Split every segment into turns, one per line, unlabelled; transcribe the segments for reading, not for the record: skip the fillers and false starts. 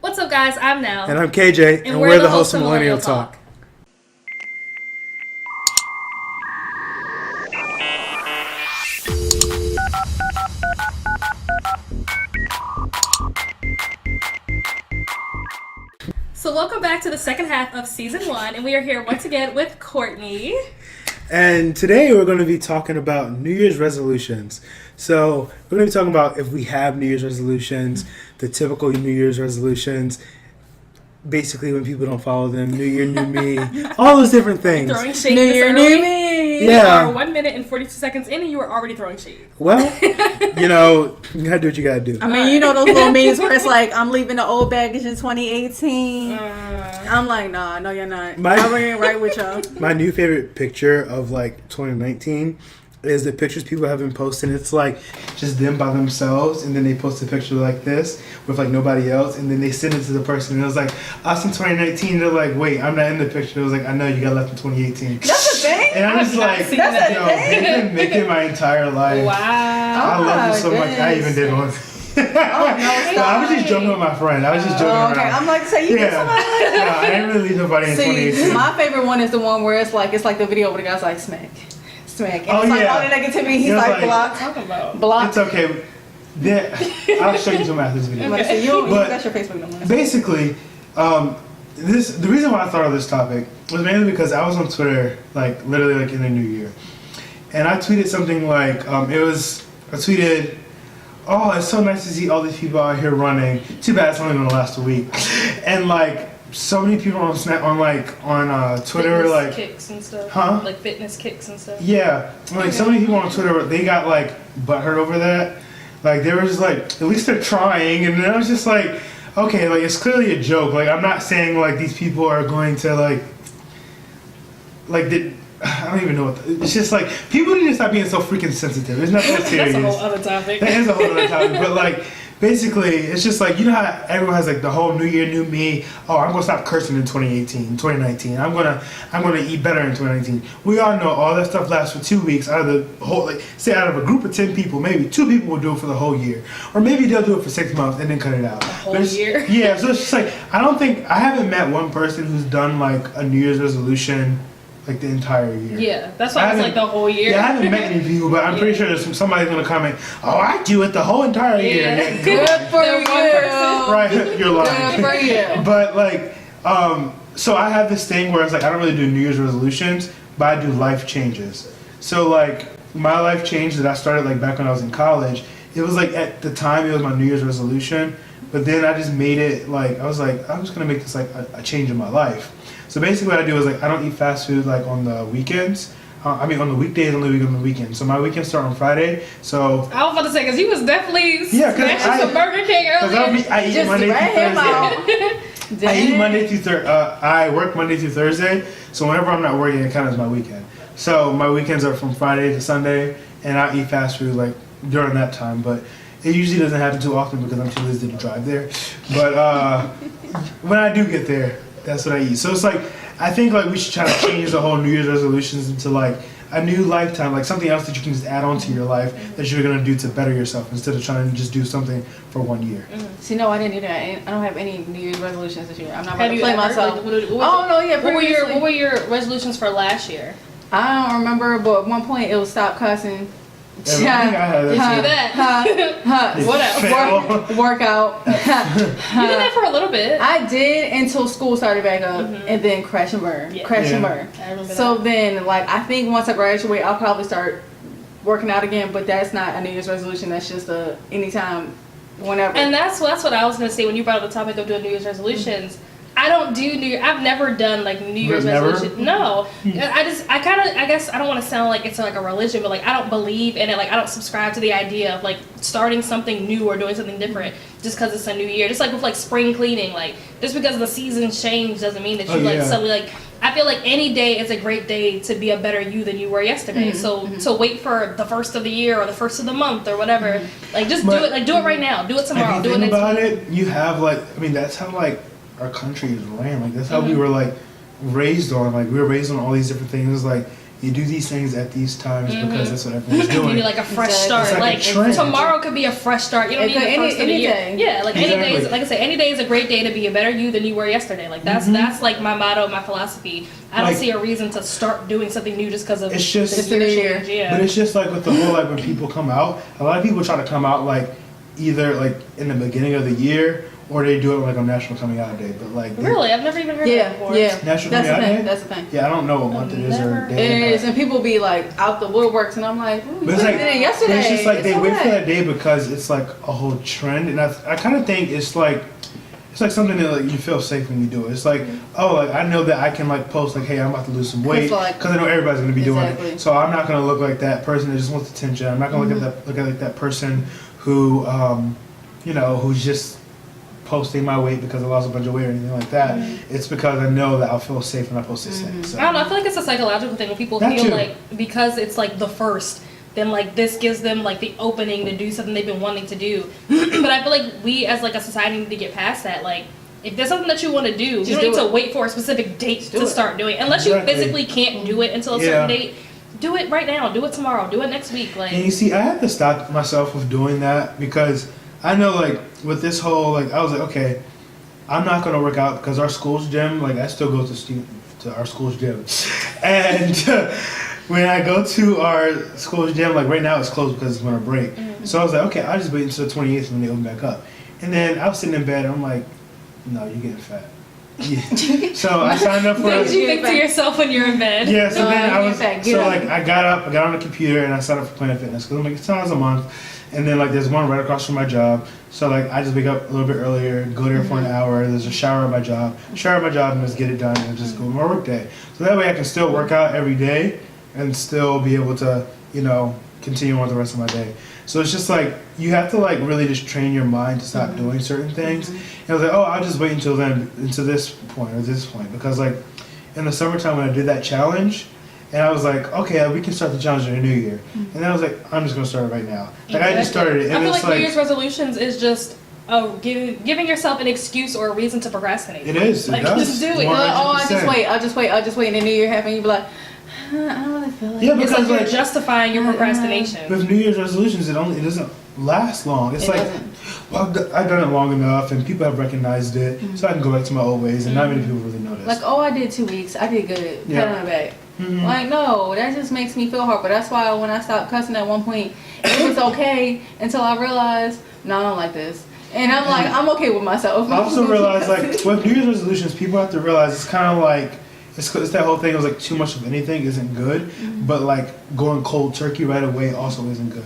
What's up, guys? I'm Nell.
And I'm KJ, and we're the hosts of Millennial Talk.
So welcome back to the second half of season 1, and we are here once again with Courtney.
And today we're going to be talking about New Year's resolutions. So we're going to be talking about if we have New Year's resolutions, the typical New Year's resolutions, basically when people don't follow them, New Year, New Me, all those different things.
Throwing shade
New Year, New Me.
Yeah.
You are 1 minute and 42 seconds in, and you are already throwing shade.
Well, you know, you got to do what you got to do.
I mean, you know those little memes where it's like, I'm leaving the old baggage in 2018. I'm like, nah, no, you're not. I ain't right with y'all.
My new favorite picture of like 2019 is the pictures people have been posting. It's like just them by themselves, and then they post a picture like this with like nobody else, and then they send it to the person, and it was like us in 2019. They're like, wait, I'm not in the picture. It was like, I know you got left in 2018.
That's the thing?
And I'm just like,
that's
yo, they've been making my entire life.
Wow.
I love it so much. I even did one. I was just joking with my friend. I was just joking around.
Okay, I'm like, say you did somebody like that?
No, I didn't really leave nobody in 2018.
See, my favorite one is the one where it's like the video where the guy's like, smack. And it's like all the negativity, he's like, block.
Talking about.
Block.
It's okay. I'll show you some after this video.
Okay. You got your Facebook number.
Basically, the reason why I thought of this topic was mainly because I was on Twitter, like literally like in the new year, and I tweeted something like, I tweeted, "Oh, it's so nice to see all these people out here running. Too bad it's only gonna last a week," and like so many people on Twitter
Fitness
like
kicks and stuff.
Huh?
Like fitness kicks and stuff.
Yeah, like so many people on Twitter, they got like butthurt over that. Like they were just like, at least they're trying, and then I was just like, okay, like it's clearly a joke. Like I'm not saying like these people are going to like I don't even know it's just like people need to stop being so freaking sensitive. It's not that serious.
That's a whole other topic.
That is a whole other topic, but like. Basically, it's just like, you know how everyone has like the whole New Year, New Me. Oh, I'm gonna stop cursing in 2019. I'm gonna eat better in 2019. We all know all that stuff lasts for 2 weeks. Out of the whole, like, say out of a group of 10 people, maybe 2 people will do it for the whole year, or maybe they'll do it for 6 months and then cut it out.
The whole year.
Yeah, so it's just like I haven't met one person who's done like a New Year's resolution like the entire year.
Yeah, that's why it's like the whole year.
Yeah, I haven't met any people, but I'm pretty sure there's somebody's gonna comment. Oh, I do it the whole entire year.
Yeah.
Good for you.
Right, you're lying.
Good for you.
But like, so I have this thing where it's like I don't really do New Year's resolutions, but I do life changes. So like my life change that I started like back when I was in college, it was like at the time it was my New Year's resolution, but then I just made it like I was like I'm just gonna make this like a change in my life. So basically what I do is like I don't eat fast food like on the weekends. On the weekdays, only on the weekends. So my weekends start on Friday. So
I was about to say, because you was definitely
smashing
some Burger King earlier.
I eat Monday through Thursday. I eat Monday through Thursday. I work Monday through Thursday. So whenever I'm not working, it counts as my weekend. So my weekends are from Friday to Sunday, and I eat fast food like during that time. But it usually doesn't happen too often because I'm too lazy to drive there. But when I do get there, that's what I eat. So it's like I think like we should try to change the whole New Year's resolutions into like a new lifetime, like something else that you can just add on to your life that you're gonna do to better yourself instead of trying to just do something for 1 year.
See, no, I didn't either. I don't have any New Year's resolutions this year. I'm not about
Have
to
you
play
ever?
myself.
Like, what were your resolutions for last year?
I don't remember, but at one point it was stop cussing.
Yeah, I think I had that too.
Whatever.
Workout.
You did that for a little bit.
I did until school started back up, and then crash and burn.
Yeah.
Crash and burn.
I remember
So
that.
then, like, I think once I graduate, I'll probably start working out again. But that's not a New Year's resolution. That's just a anytime, whenever.
And that's what I was gonna say when you brought up the topic of doing New Year's resolutions. I don't do I've never done like New Year's resolution. No, I guess I don't want to sound like it's like a religion, but like I don't believe in it. Like I don't subscribe to the idea of like starting something new or doing something different just because it's a new year. Just like with like spring cleaning, like just because the seasons change doesn't mean that you suddenly like. I feel like any day is a great day to be a better you than you were yesterday. So wait for the first of the year or the first of the month or whatever. Like just do it. Like do it right now. Do it tomorrow. Do it next
about
week.
it, you have like that's how like our country is ran. Like that's how we were like raised on. Like we were raised on all these different things. Like you do these things at these times because that's what everyone's doing.
You need like a fresh start. Like tomorrow could be a fresh start. You don't need the first of the year. Yeah, like any day is, like I say, any day is a great day to be a better you than you were yesterday. Like that's like my motto, my philosophy. I don't see a reason to start doing something new just because of
it's just
the year change. Yeah.
But it's just like with the whole like when people come out, a lot of people try to come out like either like in the beginning of the year or they do it like on National Coming Out Day. But like
really, I've never even heard that before.
Yeah,
National Coming Out Day.
That's the thing.
Yeah, I don't know what month it is or day.
It is, and people be like out the woodworks, and I'm like,
but it's like
yesterday.
It's just like they wait for that day because it's like a whole trend, and I kind of think it's like something that like you feel safe when you do it. It's like like I know that I can like post like, hey, I'm about to lose some weight because I know everybody's gonna be doing it. So I'm not gonna look like that person that just wants attention. I'm not gonna look at like that person who who's just posting my weight because I lost a bunch of weight or anything like that. It's because I know that I'll feel safe when I post this thing. So.
I don't know. I feel like it's a psychological thing when people feel like because it's like the first, then like this gives them like the opening to do something they've been wanting to do. But I feel like we as like a society need to get past that. Like if there's something that you want to do, you don't need to wait for a specific date to start doing it. Unless you physically can't do it until a certain date. Do it right now. Do it tomorrow. Do it next week. Like.
And you see, I had to stop myself from doing that because I know like with this whole like I was like, okay, I'm not gonna work out because our school's gym, like I still go to our school's gym, and when I go to our school's gym, like right now it's closed because it's on a break. So I was like, okay, I'll just wait until the 28th when they open back up. And then I was sitting in bed and I'm like, no, you're getting fat. Yeah. So I signed up for.
What did you think to yourself when you're in bed?
Yeah. So then I was I got up, I got on the computer and I signed up for Planet Fitness because I'm like it's $10 a month. And then like there's one right across from my job, so like I just wake up a little bit earlier, go there for an hour. There's a shower at my job, and just get it done and just go to my work day. So that way I can still work out every day and still be able to continue on the rest of my day. So it's just like you have to like really just train your mind to stop doing certain things. And I was like, I'll just wait until then, until this point or this point, because like in the summertime when I did that challenge. And I was like, okay, we can start the challenge in the new year. And then I was like, I'm just going to start it right now. Like, I just started it. And
I feel like New Year's resolutions is just giving yourself an excuse or a reason to procrastinate.
It is.
Like,
it does.
just do it.
I'll just wait. And the new year happens and you be like, I don't really feel like it.
Yeah, because
it's like you're justifying your procrastination.
With New Year's resolutions, it doesn't last long. It's like, well, I've done it long enough and people have recognized it. So I can go back to my old ways and not many people really notice.
Like, I did 2 weeks. I did good. Pat on the back. Like, no, that just makes me feel hard. But that's why when I stopped cussing at one point, it was okay until I realized, no, I don't like this. And I'm like, I'm okay with myself.
I also realized, like, with New Year's resolutions, people have to realize it's kind of like, it's that whole thing. It was like too much of anything isn't good, but like going cold turkey right away also isn't good.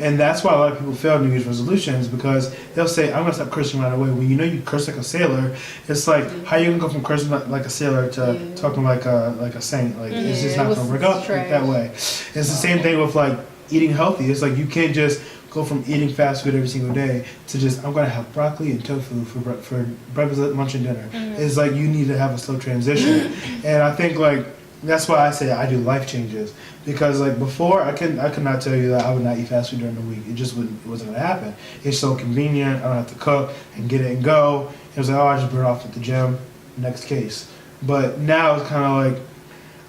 And that's why a lot of people fail New Year's resolutions because they'll say, I'm gonna stop cursing right away. When you curse like a sailor, it's like how you gonna go from cursing like a sailor to talking like a saint? Like it's just not gonna work out like that way. It's the same thing with like eating healthy. It's like you can't just go from eating fast food every single day to just I'm gonna have broccoli and tofu for breakfast, lunch, and dinner. It's like you need to have a slow transition, and I think like that's why I say I do life changes because like before I could not tell you that I would not eat fast food during the week. It just wasn't gonna happen. It's so convenient. I don't have to cook and get it and go. It was like I just burn off at the gym. Next case. But now it's kind of like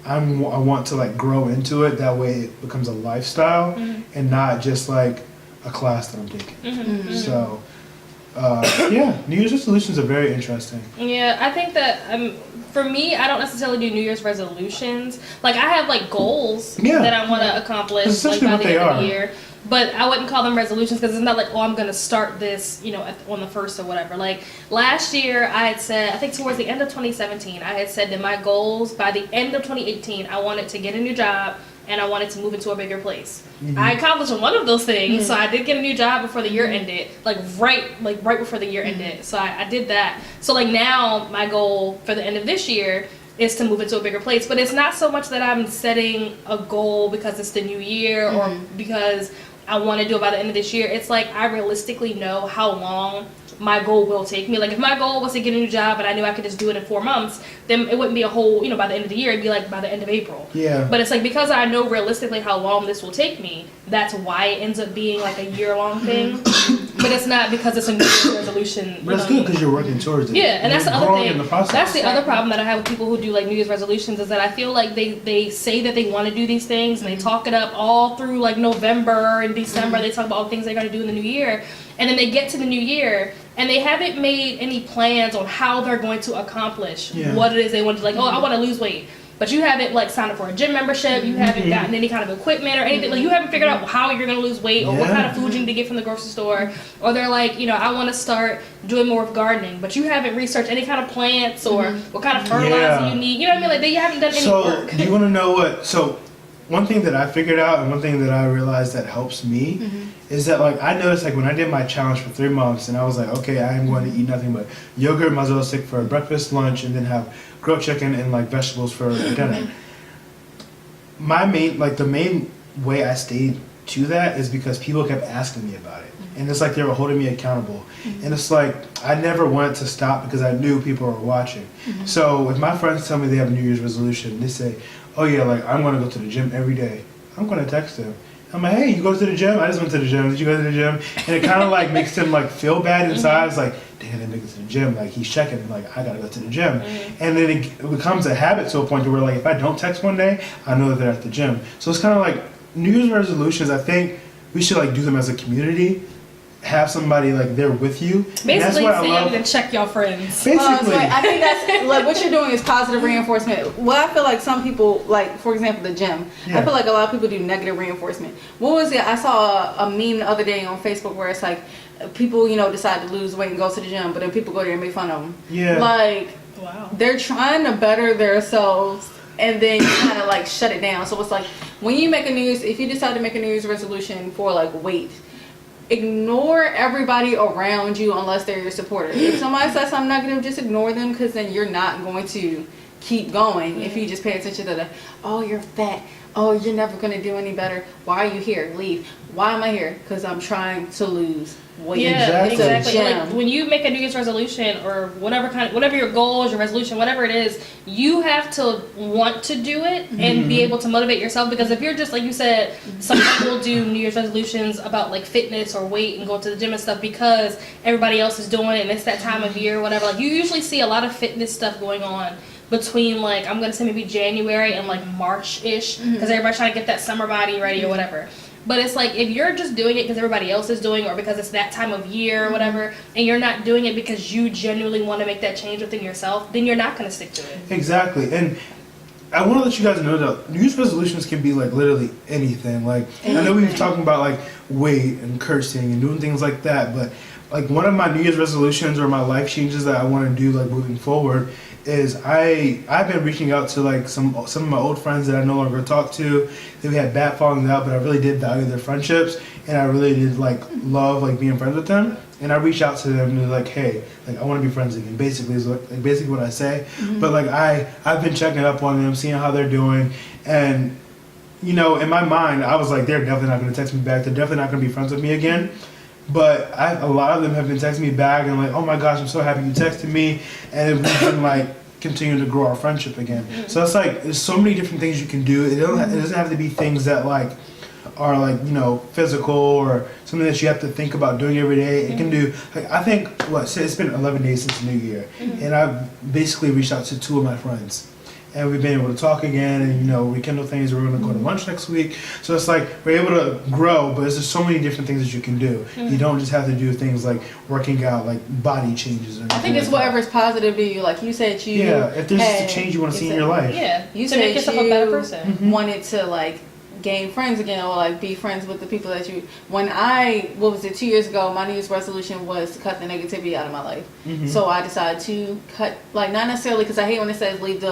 I want to like grow into it. That way it becomes a lifestyle and not just like a class that I'm taking. So, New Year's resolutions are very interesting.
Yeah, I think that for me, I don't necessarily do New Year's resolutions. Like, I have like goals that I want to accomplish like by the end of the year. But I wouldn't call them resolutions because it's not like, I'm going to start this, on the 1st or whatever. Like, last year I had said, I think towards the end of 2017, I had said that my goals by the end of 2018, I wanted to get a new job and I wanted to move into a bigger place. I accomplished one of those things, so I did get a new job before the year ended, right before the year ended. So I did that. So like now my goal for the end of this year is to move into a bigger place. But it's not so much that I'm setting a goal because it's the new year or because I want to do it by the end of this year. It's like I realistically know how long my goal will take me. Like if my goal was to get a new job and I knew I could just do it in 4 months, then it wouldn't be a whole, by the end of the year, it'd be like by the end of April.
Yeah.
But it's like because I know realistically how long this will take me, that's why it ends up being like a year-long thing. but it's not because it's a New Year's resolution.
But it's good because you're working towards it.
Yeah, and that's the other thing.
In the process.
That's the other problem that I have with people who do like New Year's resolutions is that I feel like they say that they want to do these things and they talk it up all through like November and December. They talk about all the things they're going to do in the new year, and then they get to the new year and they haven't made any plans on how they're going to accomplish what it is they want to, like, oh, I want to lose weight. But you haven't like signed up for a gym membership. You haven't gotten any kind of equipment or anything. Like you haven't figured out how you're gonna lose weight or what kind of food you need to get from the grocery store. Or they're like, you know, I want to start doing more of gardening, but you haven't researched any kind of plants or what kind of fertilizer you need. You know what I mean? Like they haven't done any work.
So do you want to know what? So one thing that I figured out and one thing that I realized that helps me is that like I noticed like when I did my challenge for 3 months and I was like, okay, I am going to eat nothing but yogurt, mozzarella stick for breakfast, lunch, and then have grilled chicken and like vegetables for dinner. The main way I stayed to that is because people kept asking me about it. And it's like they were holding me accountable. And it's like I never wanted to stop because I knew people were watching. So if my friends tell me they have a New Year's resolution, they say, oh yeah, like I'm going to go to the gym every day. I'm going to text them. I'm like, hey, you go to the gym? I just went to the gym. Did you go to the gym? And it kind of like makes them like feel bad inside. It's like, damn, I didn't make it to the gym. Like he's checking. Like I gotta go to the gym. And then it becomes a habit to a point where like if I don't text one day, I know that they're at the gym. So it's kind of like New Year's resolutions. I think we should like do them as a community. Have somebody like there with you.
Basically, say and check your friends.
Basically,
I think that's like what you're doing is positive reinforcement. Well, I feel like some people, like for example, the gym. I feel like a lot of people do negative reinforcement. What was it? I saw a meme the other day on Facebook where it's like people, you know, decide to lose weight and go to the gym, but then people go there and make fun of them.
Yeah.
Like, they're trying to better themselves. And then you kind of like shut it down. So it's like when you make if you decide to make a New Year's resolution for like weight, ignore everybody around you unless they're your supporter. If somebody says something negative, just ignore them because then you're not going to keep going if you just pay attention to the, oh, you're fat. Oh, you're never going to do any better. Why are you here? Leave. Why am I here? Because I'm trying to lose weight.
Yeah, exactly. Like when you make a New Year's resolution or whatever your goal is, your resolution, whatever it is, you have to want to do it and be able to motivate yourself. Because if you're just like you said, some people do New Year's resolutions about like fitness or weight and go to the gym and stuff because everybody else is doing it and it's that time of year or whatever. Like you usually see a lot of fitness stuff going on between like I'm gonna say maybe January and like March-ish because everybody's trying to get that summer body ready or whatever. But it's like if you're just doing it because everybody else is doing or because it's that time of year or whatever, and you're not doing it because you genuinely want to make that change within yourself, then you're not going to stick to it.
Exactly. And I want to let you guys know that New Year's resolutions can be like literally anything. Like I know we were talking about like weight and cursing and doing things like that, but like one of my New Year's resolutions or my life changes that I want to do like moving forward is I've been reaching out to like some of my old friends that I no longer talk to. That we had bad fallings out, but I really did value their friendships and I really did like love like being friends with them. And I reach out to them and they're like, hey, like I want to be friends again. Basically is like basically what I say. But like I've been checking up on them, seeing how they're doing, and you know in my mind I was like they're definitely not going to text me back. They're definitely not going to be friends with me again. But a lot of them have been texting me back and like, oh my gosh, I'm so happy you texted me, and we've been like continuing to grow our friendship again. So it's like there's so many different things you can do. It doesn't have to be things that like are like physical or something that you have to think about doing every day. It can do like I think it's been 11 days since the new year, and I've basically reached out to 2 of my friends. And we've been able to talk again and, rekindle things. We're going to go to lunch next week. So it's like we're able to grow, but there's just so many different things that you can do. You don't just have to do things like working out, like body changes.
I think it's whatever's positive to you. Like you said,
if there's just a change you want to see in your life.
Yeah, you to make yourself a better person.
Wanted to like gain friends again or like be friends with the people that you. When 2 years ago, my New Year's resolution was to cut the negativity out of my life. So I decided to cut, like not necessarily because I hate when it says leave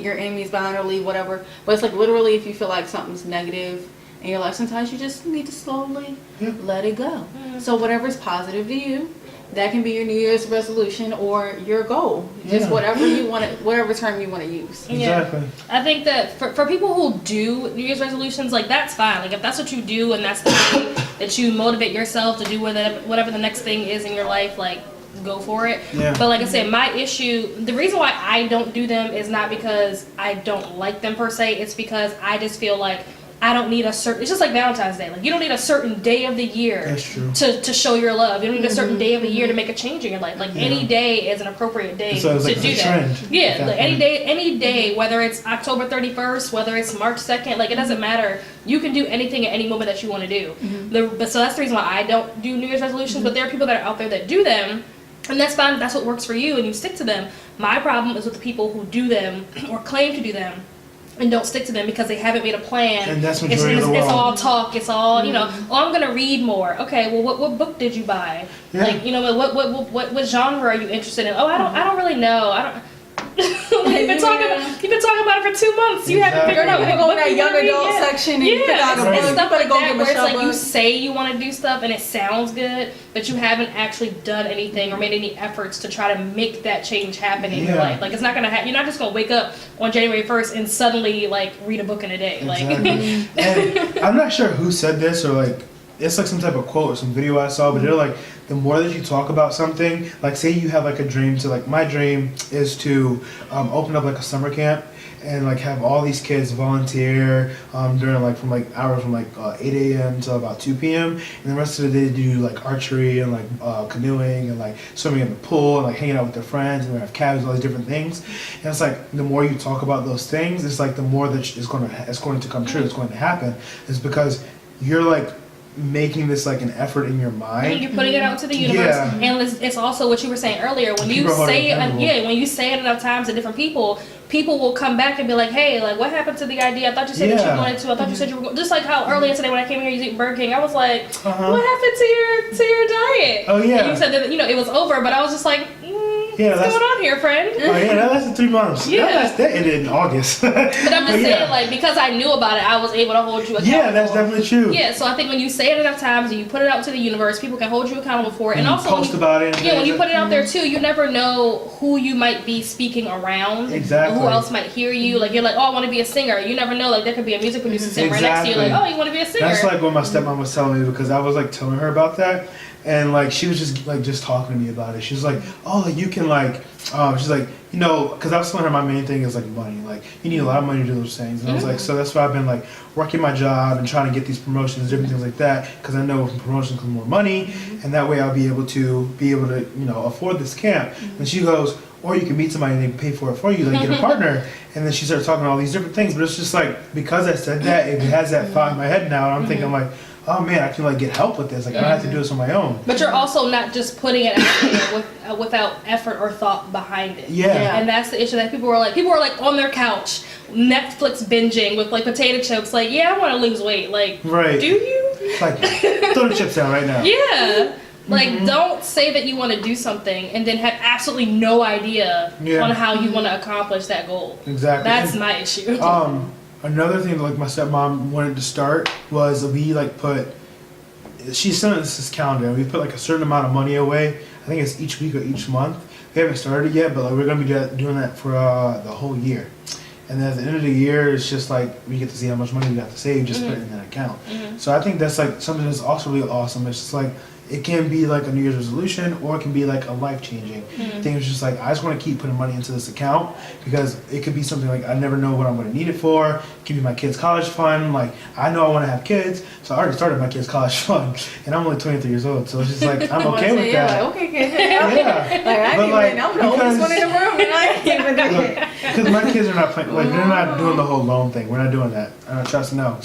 your enemies behind or leave whatever, but it's like literally if you feel like something's negative in your life, sometimes you just need to slowly let it go. So whatever's positive to you, that can be your New Year's resolution or your goal. Just whatever you want, whatever term you want to use.
Exactly.
I think that for people who do New Year's resolutions, like that's fine. Like if that's what you do and that's the way that you motivate yourself to do whatever the next thing is in your life, like go for it. But like I said, my issue, the reason why I don't do them is not because I don't like them per se. It's because I just feel like I don't need a certain, it's just like Valentine's Day. Like, you don't need a certain day of the year
That's true.
to show your love. You don't need a certain day of the year to make a change in your life. Like, any day is an appropriate day
So it's
to
like
do
a
that.
trend.
Yeah, like any day, whether it's October 31st, whether it's March 2nd, like, it doesn't matter. You can do anything at any moment that you want to do. So that's the reason why I don't do New Year's resolutions, but there are people that are out there that do them. And that's fine. That's what works for you, and you stick to them. My problem is with the people who do them or claim to do them and don't stick to them because they haven't made a plan.
And that's majority of the world.
It's all talk. It's all, you know, oh, I'm going to read more. Okay, well, what book did you buy?
Yeah.
Like, you know, what genre are you interested in? Oh, I don't really know. I don't. You've been talking about it for 2 months. You haven't figured out
what
what
go in
book
that
you
young
wanna read
adult
yet.
section and you pick out a book.
It's stuff like
go
that
get
where it's like you
Michelle
say you want to do stuff and it sounds good, but you haven't actually done anything or made any efforts to try to make that change happen in your life. Like, it's not gonna happen. You're not just gonna wake up on January 1st and suddenly like read a book in a day.
Exactly. And I'm not sure who said this or like it's like some type of quote or some video I saw, but they're like, the more that you talk about something, like say you have like a dream to like, my dream is to open up like a summer camp and like have all these kids volunteer during like from like hours from like 8 a.m. to about 2 p.m. and the rest of the day do like archery and like canoeing and like swimming in the pool and like hanging out with their friends and we have cabins, all these different things. And it's like the more you talk about those things, it's like the more that it's going to come true. It's going to happen. It's because you're like making this like an effort in your mind.
You're putting it out to the universe, and it's also what you were saying earlier. When you say it, when you say it enough times to different people will come back and be like, "Hey, like, what happened to the idea? I thought you said that you wanted to. I thought you said you were going." Just like how earlier today when I came here, you was eating Burger King. I was like, "What happened to your diet?"
Oh yeah.
And you said that it was over, but I was just like, what's going on here, friend?
Oh yeah, that lasted 3 months.
Yeah,
that ended in August.
But I'm just saying, like, because I knew about it, I was able to hold you accountable.
Yeah, that's definitely true.
Yeah, so I think when you say it enough times and you put it out to the universe, people can hold you accountable for it. And also
post about it.
Yeah, when you put it out there too, you never know who you might be speaking around.
Exactly.
Or who else might hear you. Like, you're like, oh, I want to be a singer. You never know. Like, there could be a music producer sitting right next to you. Like, oh, you want to be a singer.
That's like what my stepmom was telling me because I was like telling her about that. And like she was just talking to me about it. She was like, "Oh, like, you can like," she's like, you know, because I was telling her my main thing is like money. Like you need a lot of money to do those things. And I was like, so that's why I've been like working my job and trying to get these promotions, different things like that. Because I know from promotions comes more money, and that way I'll be able to afford this camp. And she goes, or you can meet somebody and they pay for it for you, like get a partner. And then she started talking all these different things. But it's just like because I said that, it has that thought in my head now. And I'm thinking like, oh man, I can like get help with this. Like I don't have to do this on my own.
But you're also not just putting it out there without effort or thought behind it.
Yeah.
And that's the issue that people are like on their couch, Netflix binging with like potato chips. Like, yeah, I want to lose weight. Like,
right.
Do you?
Like, throw the chips down right now.
Yeah. Like, don't say that you want to do something and then have absolutely no idea on how you want to accomplish that goal.
Exactly.
That's my issue.
Another thing that like my stepmom wanted to start was we like she sent us this calendar and we put like a certain amount of money away. I think it's each week or each month. We haven't started it yet, but like we're gonna be doing that for the whole year. And then at the end of the year, it's just like we get to see how much money we got to save, just put it in that account. So I think that's like something that's also really awesome. It's just like it can be like a New Year's resolution or it can be like a life-changing thing. It's just like I just want to keep putting money into this account because it could be something like I never know what I'm going to need it for. It could be my kids' college fund. Like I know I want to have kids, so I already started my kids' college fund, and I'm only 23 years old, so it's just like I'm okay with that.
Like, okay, kids. I'm the oldest one in the room, and I ain't even doing it.
Because my kids are not playing. Like they're not doing the whole loan thing. We're not doing that. Trust me, no.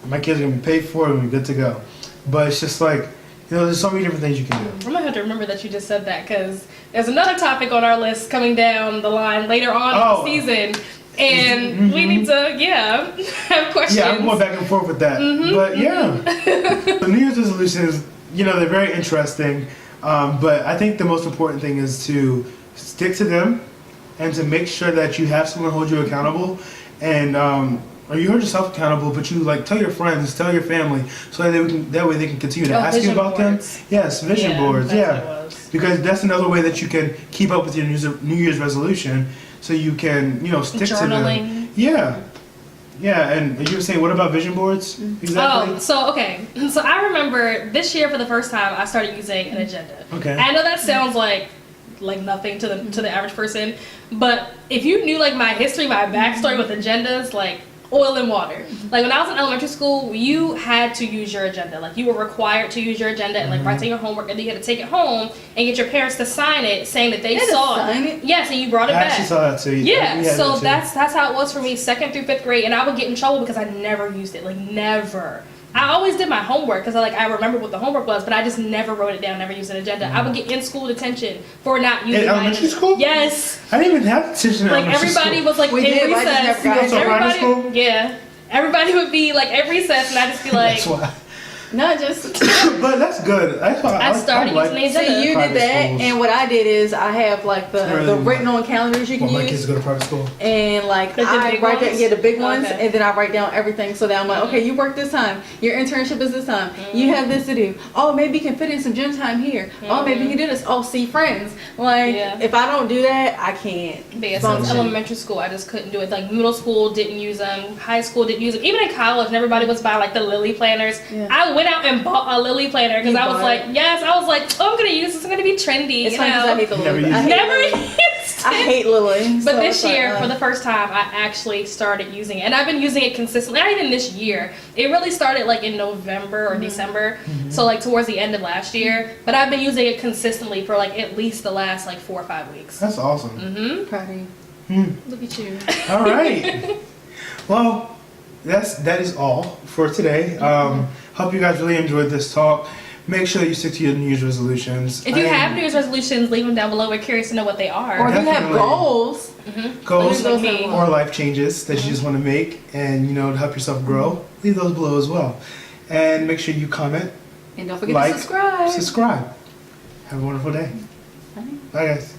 My kids are gonna be paid for and we're good to go. But it's just like. You know, there's so many different things you can do.
I'm gonna have to remember that you just said that because there's another topic on our list coming down the line later on in the season, and we need to, have questions.
Yeah, I'm going back and forth with that. But the New Year's resolutions, they're very interesting. But I think the most important thing is to stick to them and to make sure that you have someone hold you accountable and. Or you hold yourself accountable, but you like tell your friends, tell your family, so that way they can continue to ask you about them. Yes, vision boards. Yeah, because that's another way that you can keep up with your New Year's resolution, so you can stick to them. Yeah, and you were saying what about vision boards exactly?
So I remember this year for the first time I started using an agenda.
Okay,
I know that sounds like nothing to the average person, but if you knew like my history, my backstory with agendas, like. oil and water. Like when I was in elementary school, you had to use your agenda. Like you were required to use your agenda and like write down your homework, and then you had to take it home and get your parents to sign it, saying that they saw it. Yes, and you brought it
I
back.
actually saw that too.
Yeah, so that's how it was for me, 2nd through 5th grade, and I would get in trouble because I never used it. Like never. I always did my homework because I remember what the homework was, but I just never wrote it down, never used an agenda. I would get in school detention for not using my
elementary school?
Yes.
I didn't even have detention in
Like
elementary
everybody
school.
was like
We
in
did, I just
recess.
never got
into private school?
Yeah. Everybody would be like at recess, and I'd just be like,
That's why.
Not just.
But that's good. I
started using the
So
agenda.
you did
private
that,
schools.
and what I did is I have like the
Really?
written on calendars you can
Want my kids
use,
to go to private school.
and like
The
I
big
write down,
ones?
yeah, the big ones,
Okay.
and then I write down everything so that I'm like, okay, you work this time, your internship is this time, you have this to do. Oh, maybe you can fit in some gym time here. Oh, maybe you can do this. Oh, see friends. Like if I don't do that, I can't.
But yeah, so
function.
elementary school, I just couldn't do it. Like middle school, didn't use them. High school, didn't use them. Even in college, and everybody was buying like the Lily planners.
Yeah.
I went out and bought a Lily planner because I was
bought
like,
it?
yes, I was like, oh, I'm gonna use this. I'm gonna be trendy.
It's
you
funny because I
know?
hate the
Never
Lily.
used
I
it.
hate
Never
Lily.
used
I
it.
hate Lily.
But
So
this
it's like,
year, for the first time, I actually started using it, and I've been using it consistently. Not even this year. It really started like in November or December, so like towards the end of last year. But I've been using it consistently for like at least the last like 4 or 5 weeks.
That's awesome.
proud of you.
Look at you.
All right. Well, that is all for today. Hope you guys really enjoyed this talk. Make sure that you stick to your New Year's resolutions.
If you have New Year's resolutions, leave them down below. We're curious to know what they are.
Or if you have
Definitely.
goals,
goals
like me.
or life changes that you just want to make and to help yourself grow, leave those below as well. And make sure you comment,
and don't forget
like,
to subscribe.
subscribe. Have a wonderful day.
Bye.
Bye guys.